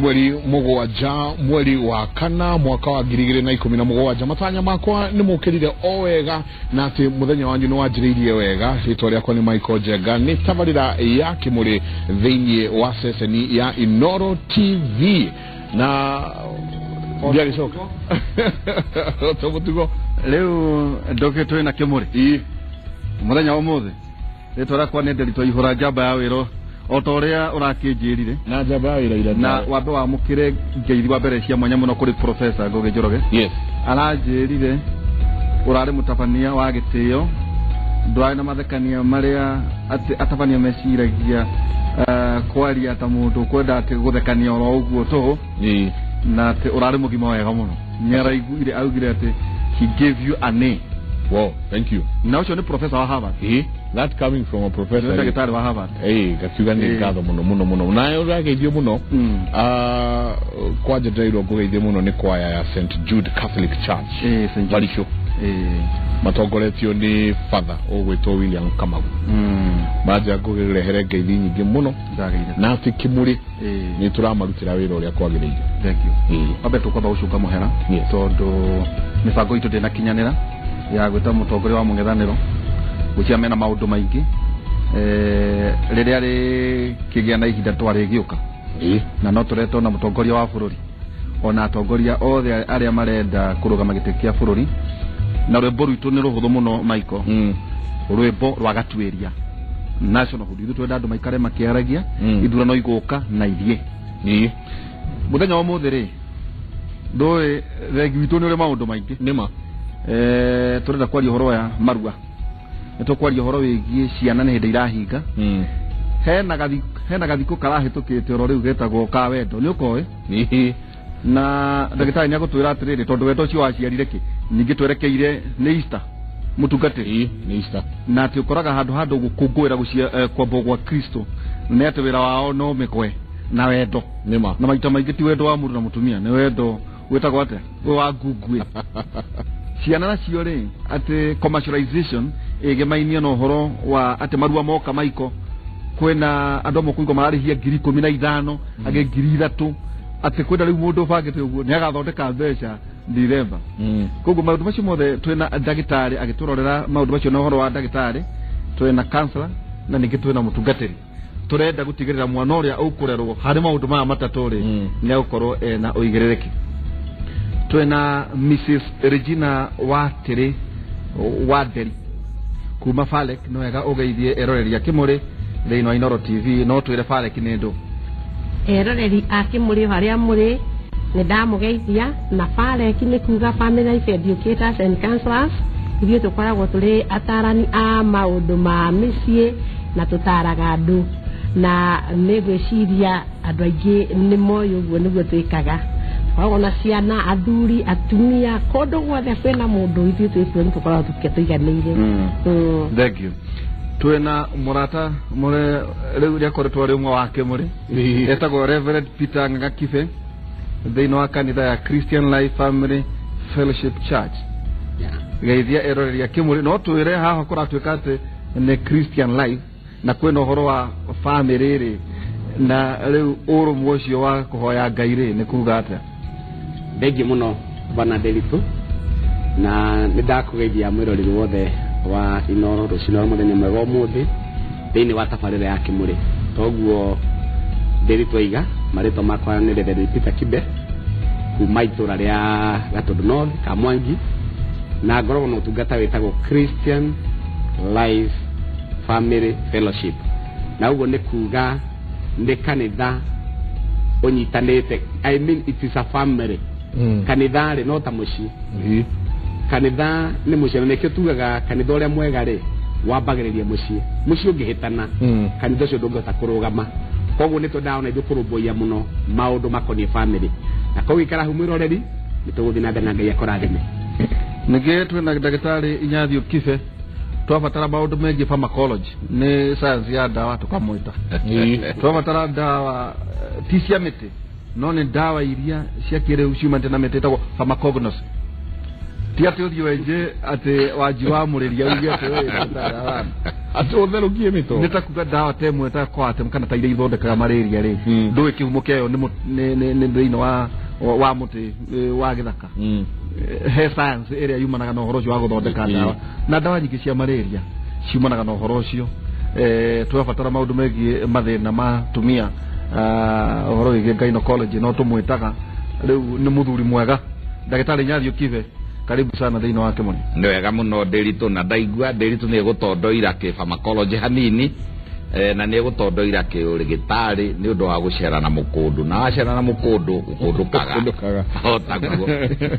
mweri mugwanja mweri wa kana mwaka wa 2017 matanya makwa ni mukirire o wega na ati muthenya wanyu ni wanjiririe wega ritwa riakwa ni Michael Njenga ni tabarira ya kimuri theinie wa seseni ya Inoro TV na ndiari soka tobutugo leo ndoke na kimuri muthenya wa muthe ritwa riakwa ni nderito ihura njamba ya wiro otoria urakijirire na njamba ya wiro na wambe wa mukire ngeithi wa mbere cia mwanya muno kuri professor Ngoge Njoroge yes aranjirire urare mutabania wa gitio ndwai na mathekania maria atabania meciragia kwaria ta mundu kwenda ati guthekania oro uguo to na ati urare mugima wega muno nyaraiguire augire ati he gave you a name. Wow, thank you. Now you're the professor wa Harvard. That coming from a professor. You're the wa Harvard. Gakiuga ni ngatho muno. Na yo rageithio muno. Kwa jedairo kugeithio muno ni kwaya ya St Jude Catholic Church. St Jude. Matongoretio ni Father ogwetwo William Kamau. Baja kugerehere ngeithi nyingi muno. Na ati kimuri ni turamarutira wira uria kwagiriire. Thank you. Abe tukwaba ucuka muhera. Tondu mibango itu ndina kinyanira ya gwita mutongoria wa mungethaniro gucia mena maundu maingi riria ri kigia na ihinda twari giuka na no tureto na mutongoria wa bururi ona atongoria othe aria marenda kurugama giti kia bururi na rwimbo rwitu ni ruhuthu muno Michael rwimbo rwa gatweria national hood ithu twenda andu maikare makiaragia ithurano iguka na ithie muthenya wa muthe ri ndoi regi witu ni uri maundu maingi nima turenda kwaria horo ya marua nitokwaria horo wigie ciana ni hindi irahinga hena gathiko karahitukite oro riu getagwo ka wendo ni ukoe na ndagitari ni agutwira atiriri tondu wendo cio waciarire ki ningi twerekeire ni Easter mutungatiri ni Easter na ati ukoraga handu gukungwira gucia kwambo gwa Kristo ni ati wira wao no mikwe na wendo nima na maita maingi ti wendo wa mundu na mutumia ni wendo wetagwo ate we wa ngungwe ciana na cio ri ati commercialization egemainio no horo wa ati marua moka maiko kwena andu mokuigo mararihia 15,000 age 3,000 ati kwenda riu mundu bangite uguo ni agathondeka mbeca December koguo maundu macio mothe twina ndagitari agiturorera maundu macio no horo wa ndagitari twina counselor na ningi twina mutungatiri turenda gutigirira mwana uria ukurerwo hari maundu ma mataturi ni agukorwo na uigirereki twina Mrs Regina Watiri Waderi kuma Falek no wega ugeithie eroreria kimuri thiini wa Inoro TV no twire Falek ni ndu eroreri akimuri haria muri ni ndamugeithia na Falek ni kuga Family Life Educators and Counselors ithio tukoragwo turi atarani a maundu ma micie na tutaraga andu na negwiciria andu aingi ni moyo guo niguo twikaga ona ciana athuri atumia kondo gwothe kwena mundu ithio twicwo tukoragwo tukituiganiire thank you twena murata mure riu ria koretwo ri umwe wake muri etagwo Reverend Peter Ngagakibe thiini wa kanitha ya Christian Life Family Fellowship Church geithia eroreria kimuri no twire haha kuratwika ati ni Christian Life na kwena uhoro wa family ri na riu urumwe ucio wa kuhoya Ngai ri ni kuga atia Begi muno bana Delitu na nidakugeithia mwiroreri wothe wa Inoro rucino muthenya mwega umuthi thiini wa tabarira ya kimuri toguo Delitu iga marito makwa ni Reverend Peter Kibe kuma itura ria Gatundu North Kamwangi na ngoragwo na utungata witagwo Christian Life Family Fellowship na uguo ni kuga ndi kanitha onyitanite I mean it is a family kanitha ri no ta muci kanitha ni muci na nikio tugaga kanitha uria mwega ri wambagiriria muci ungihitana kanitha ucio ndungihota kurugama koguo ni twendaona ithu kurumbuia muno maundu makonie family na koguo ikara humwiroreri nituguthi na mbere na Ngai akorathime ningi twina ndagitari Inyathio Kibe twabatara maundu mengi pharmacology ni science ya dawa tukamwita twabatara dawa ti cia miti no ni dawa iria cia kiriu ciumante na miti tagwo pharmacognosy ti ati uthio enje ati waji wa muriria uge ati we atotherũkie mĩtũ nĩ ta kuga ndawa ta ĩmwe ta coatem kana ta iria ithondekaga malaria rĩ ndũĩ kĩhumo kĩayo nĩ thĩinĩ wa mũtĩ wa gĩthaka he science ĩrĩa yumanaga na ũhoro ũcio wa gũthondeka ndawa na ndawa nyingĩ cia malaria ciumanaga na ũhoro ũcio tũrabatara maũndũ megiĩ mathĩna ma tumia ũhoro wĩgiĩ gynecology no tũmwĩtaga rĩu nĩ mũthuri mwega ndagĩtarĩ Nyathi Kibe karibu sana thĩinĩ wa Kĩmoni nĩ wega mũno Ndĩritũ na ndaigua Ndĩritũ nĩ gũtondoira kĩ pharmacology hanini na nĩ gũtondoira kĩ ũrigitari nĩ ũndũ wa gũcerana mũkũndũ na wacerana mũkũndũ ũkũndũkaga otaguo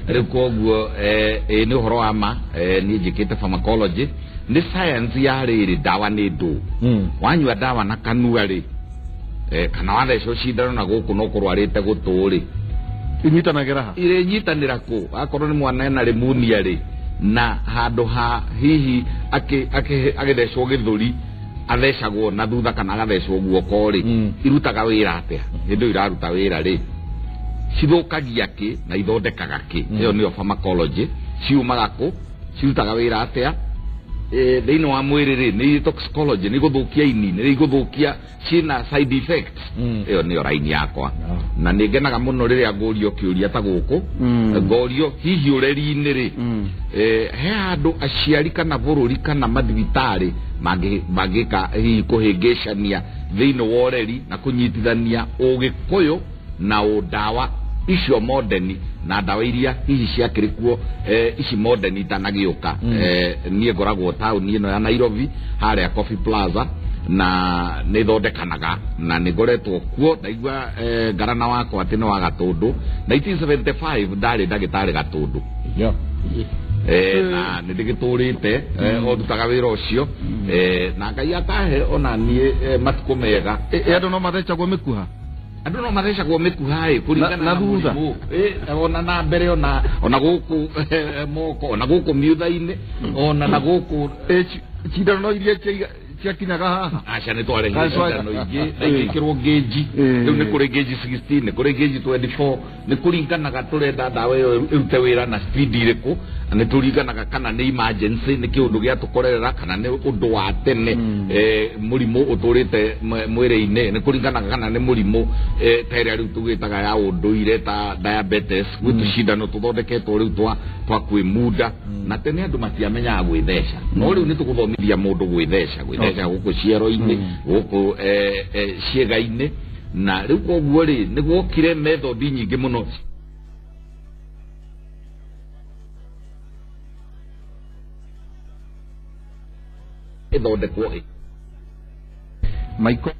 rĩu koguo nĩ ũhoro wa ma niĩ njĩkĩte pharmacology nĩ science ya rĩrĩ ndawa nĩ ndũ wanyua ndawa na kanua rĩ kana wathecwo cindano na gũkũ no kũrwarĩte gũtũ rĩ inyitanagĩra ha irenyitanĩra kũ akorwo nĩ mwana ena pneumonia rĩ na handũ ha hihi agĩthecwo gĩthũri athecagwo na thutha kana agathecwo guoko rĩ irutaga wĩra atĩa hĩndĩ iraruta wĩra rĩ cithũkagia kĩ na ithondekaga kĩ ĩyo nĩyo pharmacology ciumaga kũ cirutaga wĩra atĩa thĩinĩ wa mwĩrĩ rĩ nĩ toxicology nĩ gũthũkia ini nĩ gũthũkia ciĩna side effects ĩyo nĩyo raini yakwa na nĩ ngenaga mũno rĩrĩa ngũrio kĩũria ta gũkũ ngorio hihi ũreri-inĩ rĩ he handũ aciari kana bũrũri kana mathibitarĩ mangĩka hihi kũhĩngĩcania thĩinĩ wa ũreri na kũnyitithania ũgĩkũyũ na ũndawa icio modern na ndawa iria hihi ciakĩrĩ kuo ici modern itanagĩũka niĩ ngoragwo taũni ĩno ya Nairobi harĩa Coffee Plaza na nĩ thondekanaga na nĩ ngoretwo kuo ndaigua ngarana wakwa atĩ nĩ wa Gatũndũ 1975 ndarĩ ndagĩtarĩ Gatũndũ na nĩ ndĩgĩtũrĩte o ndutaga wĩra ũcio na Ngai akahe ona niĩ matukũ mega andũ no mathecagwo mĩkuha andũ no mathecagwo mĩkuha kũringana na thutha ona na mbere ona gũkũ moko ona gũkũ miutha-inĩ ona na gũkũ cindano iria ciakinyaga haha aca nĩ twarehire cindano ingĩ na igĩkĩrwo ngeji rĩu nĩ kũrĩ ngeji 16 nĩ kũrĩ ngeji 24 nĩ kũringanaga tũrenda ndawa ĩyo ĩrute wĩra na speed ĩrĩkũ na nĩ tũringanaga kana nĩ emergency nĩ kĩũndũ gĩa tũkorerera kana nĩ ũndũ wa tene mũrimũ ũtũrĩte mwĩrĩ-inĩ nĩ kũringanaga kana nĩ mũrimũ ta ĩrĩa rĩu tũgĩtaga ya ũndũire ta diabetes gwĩ tũcindano tũthondeketwo rĩu twa kwĩmunda na tene andũ matiamenyaga gwĩtheca no rĩu nĩ tũgũthomithia mũndũ gwĩtheca gũkũ ciero-inĩ gũkũ ciĩga-inĩ na rĩu koguo rĩ nĩ gwokire methodi nyingĩ mũno ĩthondekwo Michael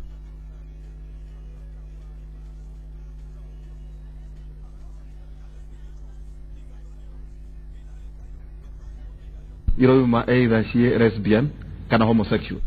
irauma either she lesbian kana homosexual